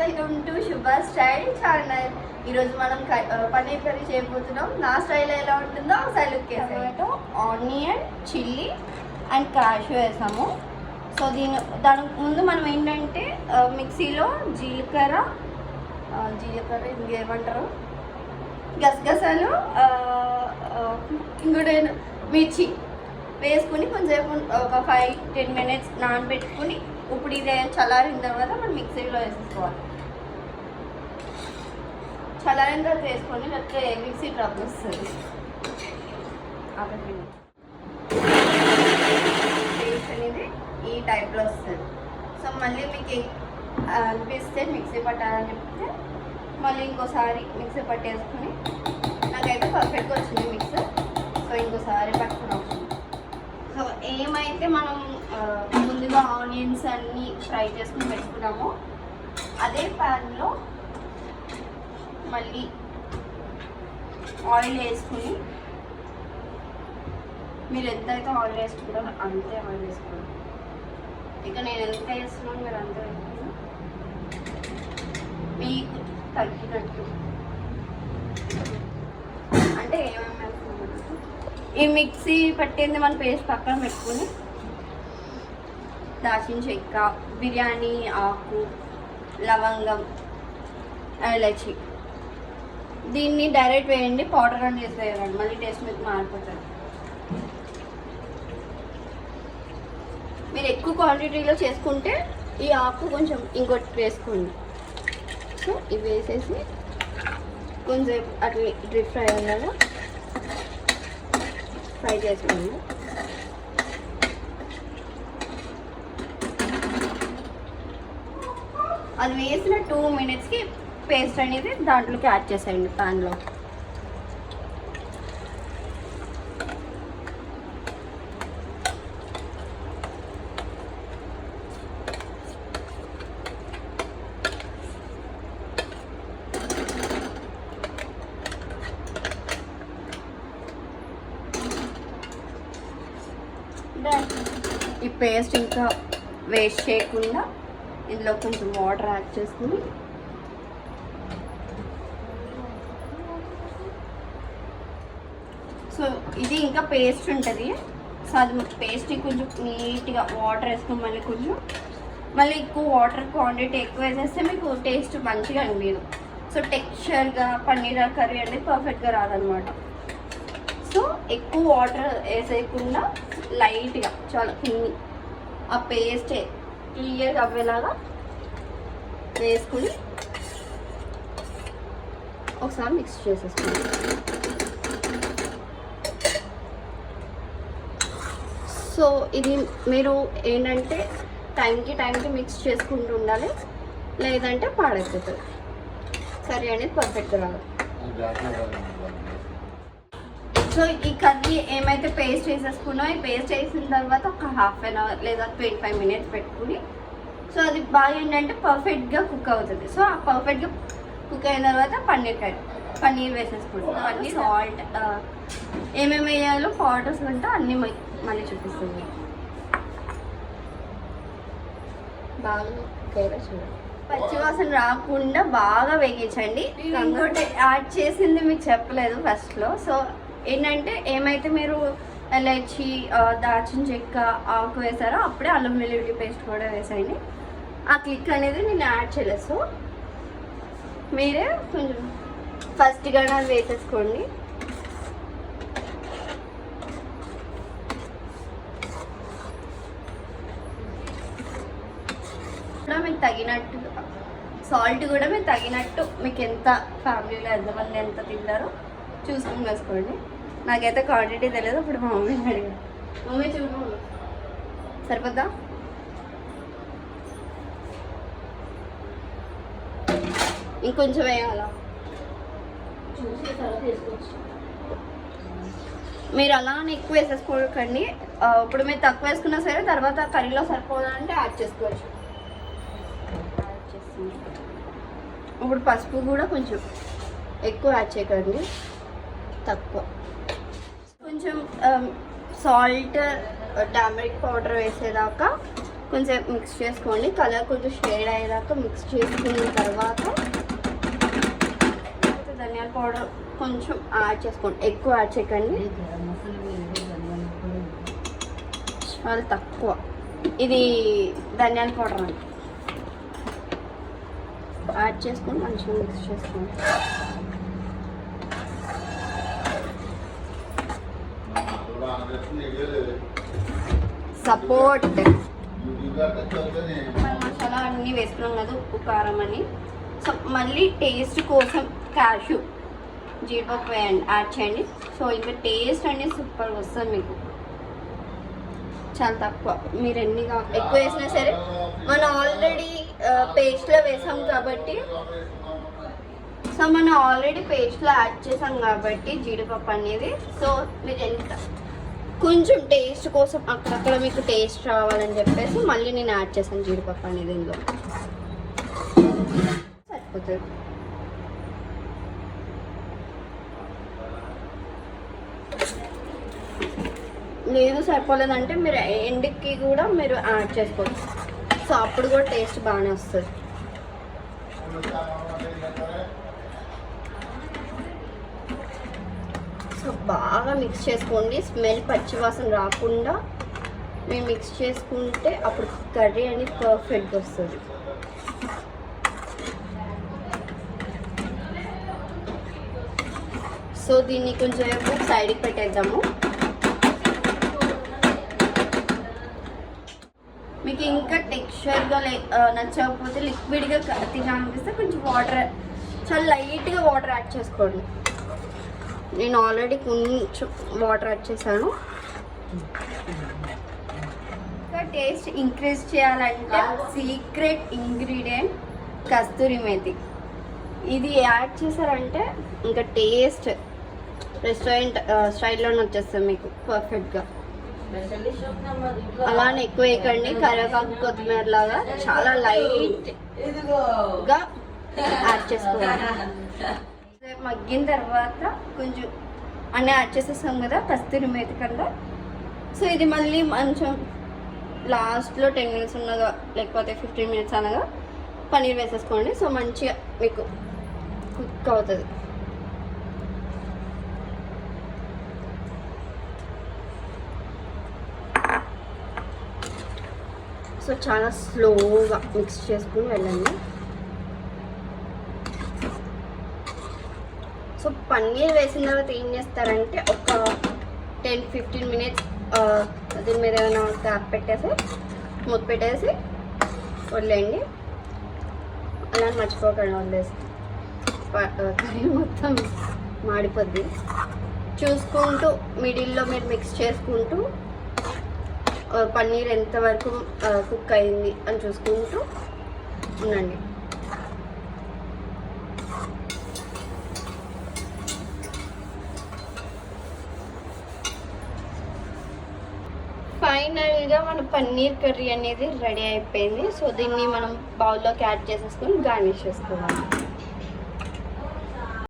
Welcome to శుభ style channel. ఈరోజు మనం పన్నీర్ కర్రీ చేయబోతున్నాం. నా స్టైల్ ఎలా ఉంటుందో ఒకసారి look tomato, onion, chilli and cashew వేసాము. సో దానికి ముందు మనం ఏంటంటే మిక్సీలో జీలకర్ర ఇంకేమంటారు గసగసాలు ఇంకోటి మిర్చి వేసుకుని కొంచెంసేపు ఒక 5-10 minutes నానబెట్టుకుని ఇప్పుడు ఇది చల్లారిన తర్వాత మనం మిక్సీలో వేసేసుకోవాలి. చల్లారిన తర్వాత వేసుకొని లేకపోతే మిక్సీ ట్రబుల్ వస్తుంది. టేస్ట్ అనేది ఈ టైప్లో వస్తుంది. సో మళ్ళీ మీకు అనిపిస్తే మిక్సీ పట్టాలని చెప్తే మళ్ళీ ఇంకోసారి మిక్సీ పట్టేసుకుని నాకైతే పర్ఫెక్ట్గా వచ్చింది మిక్స్. సో ఇంకోసారి పట్టుకుని వస్తుంది. సో ఏమైతే మనం ముందుగా ఆనియన్స్ అన్నీ ఫ్రై చేసుకుని పెట్టుకున్నామో అదే ప్యాన్లో మళ్ళీ ఆయిల్ వేసుకుని, మీరు ఎంతైతే ఆయిల్ వేసుకుంటారో అంతే ఆయిల్ వేసుకోండి. ఇక నేను ఎంత వేస్తున్నాను మీరు అంతే వేసుకున్నాను, మీకు తగ్గినట్టు. అంటే ఏమేమి వేసుకున్నాను ఈ మిక్సీ పట్టింది మన పేస్ట్ పక్కన పెట్టుకుని దాల్చిన చెక్క, బిర్యానీ ఆకు, లవంగం, ఇలాచి దీన్ని డైరెక్ట్ వేయండి. పౌడర్ అని చేసి వేయాలండి, మళ్ళీ టేస్ట్ మీకు మారిపోతుంది. మీరు ఎక్కువ క్వాంటిటీలో చేసుకుంటే ఈ ఆకు కొంచెం ఇంకోటి వేసుకోండి. సో ఇవి వేసేసి కొంచెం అట్లా డ్రిప్ ఫ్రై అయ్యేలా ఫ్రై చేసుకోండి. అది వేసిన 2 minutesకి పేస్ట్ అనేది దాంట్లోకి యాడ్ చేసేయండి ప్యాన్లో. ఈ పేస్ట్ ఇంకా వేస్ట్ చేయకుండా ఇందులో కొంచెం వాటర్ యాడ్ చేసుకుని సో ఇది ఇంకా పేస్ట్ ఉంటుంది. సో అది పేస్ట్ని కొంచెం నీట్గా వాటర్ వేసుకుని మళ్ళీ ఎక్కువ వాటర్ క్వాంటిటీ ఎక్కువ వేసేస్తే మీకు టేస్ట్ మంచిగా అనిపించదు. సో టెక్స్చర్గా పన్నీర్ కర్రీ అనేది పర్ఫెక్ట్గా రాదనమాట. సో ఎక్కువ వాటర్ వేసేయకుండా లైట్గా చాలా ఆ పేస్ట్ క్లియర్గా అవ్వేలాగా వేసుకుని ఒకసారి మిక్స్ చేసేసుకోండి. సో ఇది మీరు ఏంటంటే టైంకి మిక్స్ చేసుకుంటూ ఉండాలి, లేదంటే పాడైపోతుంది. కర్రీ అనేది పర్ఫెక్ట్గా రాదు. సో ఈ కర్రీ ఏమైతే పేస్ట్ వేసేసుకున్నా ఈ పేస్ట్ వేసిన తర్వాత ఒక 1/2 hour లేదా 25 minutes పెట్టుకుని సో అది బాగా ఏంటంటే పర్ఫెక్ట్గా కుక్ అవుతుంది. సో ఆ పర్ఫెక్ట్గా కుక్ అయిన తర్వాత పన్నీర్ వేసేసుకుంటాం. అన్నీ సాల్ట్ ఏమేమి వేయాలో పౌడర్స్ అంటే అన్నీ మళ్ళీ చూపిస్తుంది. బాగా కుక్ అయ్యేలా చూడండి. పచ్చివాసన రాకుండా బాగా వేగించండి. ఇంకోటి యాడ్ చేసింది మీకు చెప్పలేదు ఫస్ట్లో. సో ఏంటంటే ఏమైతే మీరు ఇలాచి, దాల్చిన చెక్క, ఆకు వేసారో అప్పుడే అల్లం వెల్లుల్లి పేస్ట్ కూడా వేసేయండి. ఆ క్లిక్ అనేది నేను యాడ్ చేయలేదు. సో మీరే కొంచెం ఫస్ట్గా అది వేసేసుకోండి. కూడా మీకు తగినట్టు సాల్ట్ కూడా మీకు తగినట్టు, మీకు ఎంత ఫ్యామిలీలో ఎంతమంది ఎంత తింటారో చూసుకుని వేసుకోండి. నాకైతే క్వాంటిటీ తెలియదు. ఇప్పుడు మా మమ్మీని అడిగాను, మమ్మీ చూడు సరిపోద్దా? ఇంకొంచెం వేయాలా చూసి తర్వాత వేసుకోవచ్చు. మీరు అలానే ఎక్కువ వేసేసుకోకండి. ఇప్పుడు మీరు తక్కువ వేసుకున్నా సరే తర్వాత కర్రీలో సరిపోదంటే యాడ్ చేసుకోవచ్చు. ఇప్పుడు పసుపు కూడా కొంచెం ఎక్కువ యాడ్ చేయకండి, తక్కువ. కొంచెం సాల్ట్, టర్మరిక్ పౌడర్ వేసేదాకా కొంచెం మిక్స్ చేసుకోండి. కలర్ కొంచెం షేడ్ అయ్యేదాకా మిక్స్ చేసుకున్న తర్వాత ధనియాల పౌడర్ కొంచెం యాడ్ చేసుకోండి. ఎక్కువ యాడ్ చేయకండి, చాలా తక్కువ. ఇది ధనియాల పౌడర్ అండి. యాడ్ చేసుకొని మంచిగా మిక్స్ చేసుకోండి. సపోర్ట్ మసాలా అన్నీ వేసుకున్నాం కదా, ఉప్పు కారం అని. సో మళ్ళీ టేస్ట్ కోసం క్యాషు జీడిపప్పు యాడ్ చేయండి. సో ఇంకా టేస్ట్ అనేది సూపర్గా వస్తుంది మీకు. చాలా తక్కువ, మీరు ఎన్నిగా ఎక్కువ వేసినా సరే మనం ఆల్రెడీ పేస్ట్లో వేసాం కాబట్టి, సో మనం ఆల్రెడీ పేస్ట్లో యాడ్ చేసాం కాబట్టి జీడిపప్పు అనేది. సో మీరు ఎంత కొంచెం టేస్ట్ కోసం అక్కడక్కడ మీకు టేస్ట్ రావాలని చెప్పేసి మళ్ళీ నేను యాడ్ చేశాను జీడిపప్పు అనేది ఇందులో. సరిపోతుంది. లేదు సరిపోలేదంటే మీరు ఎండుకి కూడా మీరు యాడ్ చేసుకోవచ్చు. సో అప్పుడు కూడా టేస్ట్ బాగానే వస్తుంది. సో బాగా మిక్స్ చేసుకోండి. స్మెల్ పచ్చివాసన రాకుండా మీరు మిక్స్ చేసుకుంటే అప్పుడు కర్రీ అనేది పర్ఫెక్ట్గా వస్తుంది. సో దీన్ని కొంచెం సైడ్కి పెట్టేద్దాము. మీకు ఇంకా టెక్స్చర్గా నచ్చకపోతే లిక్విడ్గా తినాలనిపిస్తే కొంచెం వాటర్, చాలా లైట్గా వాటర్ యాడ్ చేసుకోండి. నేను ఆల్రెడీ కొంచెం వాటర్ యాడ్ చేశాను. ఇంకా టేస్ట్ ఇంక్రీజ్ చేయాలంటే సీక్రెట్ ఇంగ్రీడియంట్ కస్తూరి మేతి. ఇది యాడ్ చేశారంటే ఇంకా టేస్ట్ రెస్టారెంట్ స్టైల్లోనే వచ్చేస్తుంది మీకు పర్ఫెక్ట్గా. అలానే ఎక్కువ వేయకండి, కరివేపాకు కొత్తిమీర లాగా చాలా లైట్గా యాడ్ చేసుకోవాలి. మగ్గిన తర్వాత కొంచెం అన్నీ యాడ్ చేసేస్తాం కదా కస్తూరి మేతి కన్నా. సో ఇది మళ్ళీ కొంచెం లాస్ట్లో 10 minutes ఉన్నగా లేకపోతే 15 minutes అనగా పన్నీర్ వేసేసుకోండి. సో మంచిగా మీకు కుక్ అవుతుంది. సో చాలా స్లోగా మిక్స్ చేసుకుని వెళ్ళండి. సో పన్నీర్ వేసిన తర్వాత ఏం చేస్తారంటే ఒక 10-15 minutes దీని మీద ఏమైనా క్యాప్ పెట్టేసి మూత పెట్టేసి వదిలేయండి. అలా మర్చిపోకండి, వదిలేసి కర్రీ మొత్తం మాడిపోద్ది. చూసుకుంటూ మిడిల్లో మీరు మిక్స్ చేసుకుంటూ పన్నీర్ ఎంతవరకు కుక్ అయింది అని చూసుకుంటూ ఉండండి. ఫైనల్గా మన పన్నీర్ కర్రీ అనేది రెడీ అయిపోయింది. సో దీన్ని మనం బౌల్లోకి యాడ్ చేసేసుకొని గార్నిష్ చేసుకోవాలి.